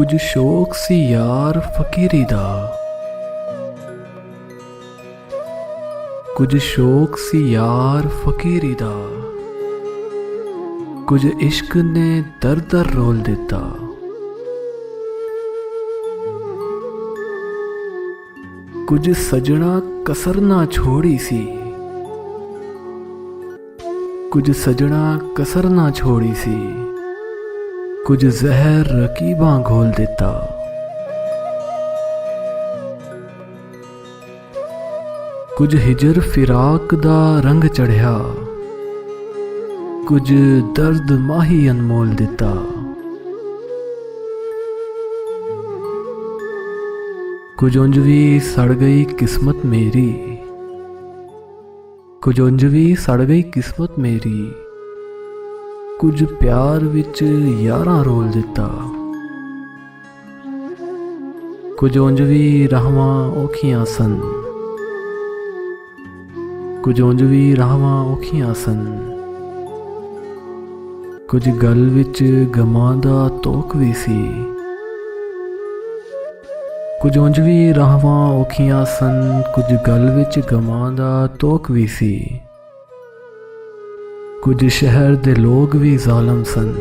ਕੁਝ ਸ਼ੌਕ ਸੀ ਯਾਰ ਫਕੀਰੀ ਦਾ, ਕੁਝ ਸ਼ੌਕ ਸੀ ਯਾਰ ਫਕੀਰੀ ਦਾ, ਕੁਝ ਇਸ਼ਕ ਨੇ ਦਰ-ਦਰ ਰੋਲ ਦਿੱਤਾ। ਕੁਝ ਸਜਣਾ ਕਸਰ ਨਾ ਛੋੜੀ ਸੀ, ਕੁਝ ਸਜਣਾ ਕਸਰ ਨਾ ਛੋੜੀ ਸੀ, ਕੁਝ ਜ਼ਹਿਰ ਰਕੀਬਾਂ ਘੋਲ ਦਿੱਤਾ। ਕੁਝ ਹਿਜਰ ਫਿਰਾਕ ਦਾ ਰੰਗ ਚੜ੍ਹਿਆ, ਕੁਝ ਦਰਦ ਮਾਹੀ ਅਨਮੋਲ ਦਿੱਤਾ। ਕੁਝ ਉਂਝ ਵੀ ਸੜ ਗਈ ਕਿਸਮਤ ਮੇਰੀ, ਕੁਝ ਉਂਝ ਵੀ ਸੜ ਗਈ ਕਿਸਮਤ ਮੇਰੀ, ਕੁਝ ਪਿਆਰ ਵਿੱਚ ਯਾਰਾਂ ਰੋਲ ਦਿੱਤਾ। ਕੁਝ ਉਂਝ ਵੀ ਰਾਹਾਂ ਔਖੀਆਂ ਸਨ, ਕੁਝ ਉਂਝ ਵੀ ਰਾਹਾਂ ਔਖੀਆਂ ਸਨ, ਕੁਝ ਗਲ ਵਿੱਚ ਗਮਾਂ ਦਾ ਤੋਕ ਵੀ ਸੀ। ਕੁਝ ਉਂਝ ਵੀ ਰਾਹਾਂ ਔਖੀਆਂ ਸਨ, ਕੁਝ ਗਲ ਵਿੱਚ ਗਮਾਂ ਦਾ ਤੋਕ ਵੀ ਸੀ। ਕੁਝ ਸ਼ਹਿਰ ਦੇ ਲੋਕ ਵੀ ਜ਼ਾਲਮ ਸਨ,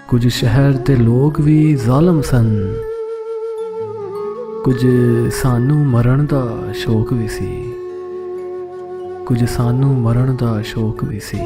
ਕੁਝ ਸ਼ਹਿਰ ਦੇ ਲੋਕ ਵੀ ਜ਼ਾਲਮ ਸਨ, ਕੁਝ ਸਾਨੂੰ ਮਰਨ ਦਾ ਸ਼ੌਕ ਵੀ ਸੀ, ਕੁਝ ਸਾਨੂੰ ਮਰਨ ਦਾ ਸ਼ੌਕ ਵੀ ਸੀ।